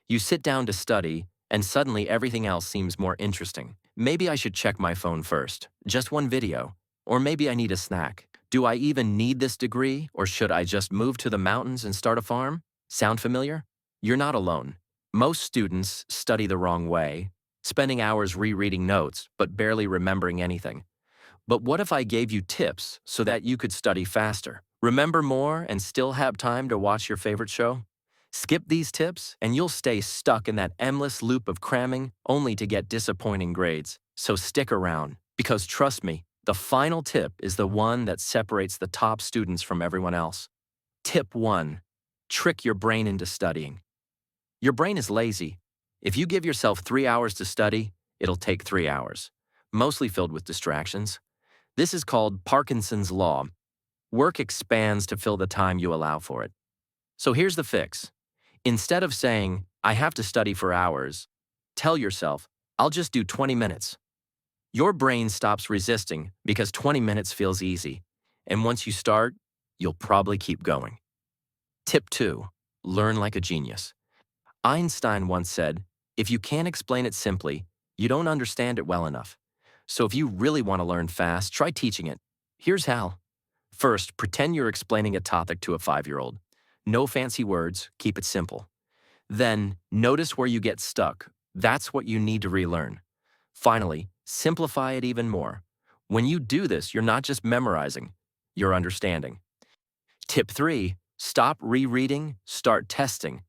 You sit down to study, and suddenly everything else seems more interesting. Maybe I should check my phone first, just one video. Or maybe I need a snack. Do I even need this degree, or should I just move to the mountains and start a farm? Sound familiar? You're not alone. Most students study the wrong way, spending hours rereading notes, but barely remembering anything. But what if I gave you tips so that you could study faster, remember more, and still have time to watch your favorite show? Skip these tips, and you'll stay stuck in that endless loop of cramming only to get disappointing grades. So stick around, because trust me, the final tip is the one that separates the top students from everyone else. Tip 1. Trick your brain into studying. Your brain is lazy. If you give yourself 3 hours to study, it'll take 3 hours, mostly filled with distractions. This is called Parkinson's Law. Work expands to fill the time you allow for it. So here's the fix. Instead of saying, I have to study for hours, tell yourself, I'll just do 20 minutes. Your brain stops resisting because 20 minutes feels easy. And once you start, you'll probably keep going. Tip 2. Learn like a genius. Einstein once said, if you can't explain it simply, you don't understand it well enough. So if you really want to learn fast, try teaching it. Here's how. First, pretend you're explaining a topic to a 5-year-old. No fancy words, keep it simple. Then, notice where you get stuck. That's what you need to relearn. Finally, simplify it even more. When you do this, you're not just memorizing, you're understanding. Tip 3. Stop rereading, start testing.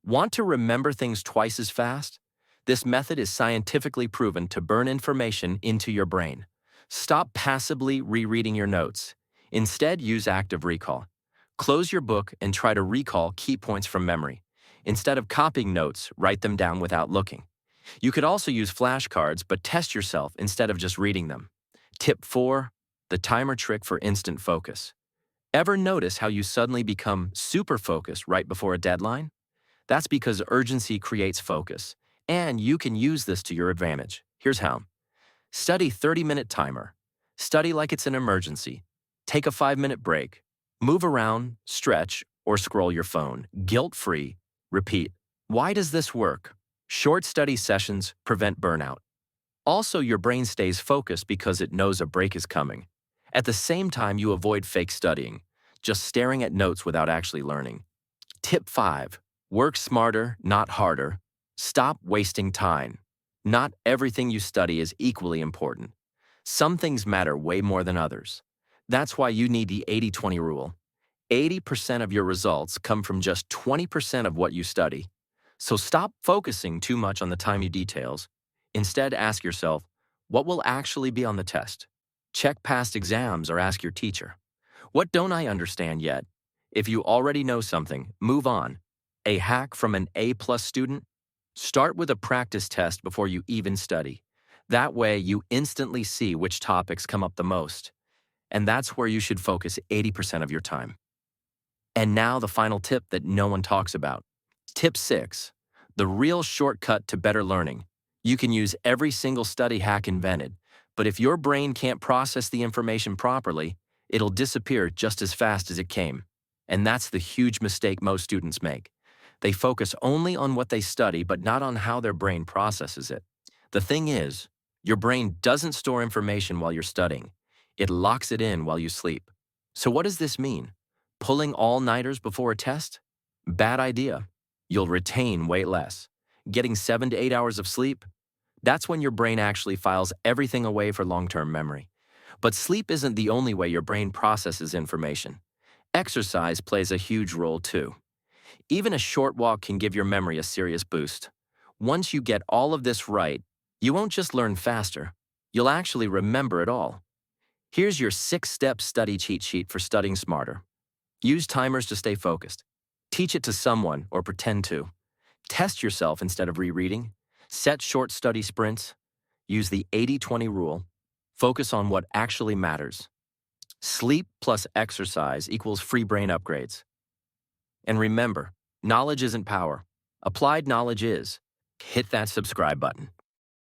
Want to remember things twice as fast? This method is scientifically proven to burn information into your brain. Stop passively rereading your notes. Instead, use active recall. Close your book and try to recall key points from memory. Instead of copying notes, write them down without looking. You could also use flashcards, but test yourself instead of just reading them. Tip 4. The timer trick for instant focus. Ever notice how you suddenly become super focused right before a deadline? That's because urgency creates focus, and you can use this to your advantage. Here's how. Study 30-minute timer. Study like it's an emergency. Take a 5-minute break. Move around, stretch, or scroll your phone. Guilt-free. Repeat. Why does this work? Short study sessions prevent burnout. Also, your brain stays focused because it knows a break is coming. At the same time, you avoid fake studying, just staring at notes without actually learning. Tip 5. Work smarter, not harder. Stop wasting time. Not everything you study is equally important. Some things matter way more than others. That's why you need the 80-20 rule. 80% of your results come from just 20% of what you study. So stop focusing too much on the tiny details. Instead, ask yourself, what will actually be on the test? Check past exams or ask your teacher. What don't I understand yet? If you already know something, move on. A hack from an A+ student? Start with a practice test before you even study. That way, you instantly see which topics come up the most. And that's where you should focus 80% of your time. And now the final tip that no one talks about. Tip 6. The real shortcut to better learning. You can use every single study hack invented, but if your brain can't process the information properly, it'll disappear just as fast as it came. And that's the huge mistake most students make. They focus only on what they study, but not on how their brain processes it. The thing is, your brain doesn't store information while you're studying. It locks it in while you sleep. So what does this mean? Pulling all-nighters before a test? Bad idea. You'll retain way less. Getting 7 to 8 hours of sleep? That's when your brain actually files everything away for long-term memory. But sleep isn't the only way your brain processes information. Exercise plays a huge role too. Even a short walk can give your memory a serious boost. Once you get all of this right, you won't just learn faster, you'll actually remember it all. Here's your 6-step study cheat sheet for studying smarter. Use timers to stay focused. Teach it to someone or pretend to. Test yourself instead of rereading. Set short study sprints. Use the 80-20 rule. Focus on what actually matters. Sleep plus exercise equals free brain upgrades. And remember, knowledge isn't power. Applied knowledge is. Hit that subscribe button.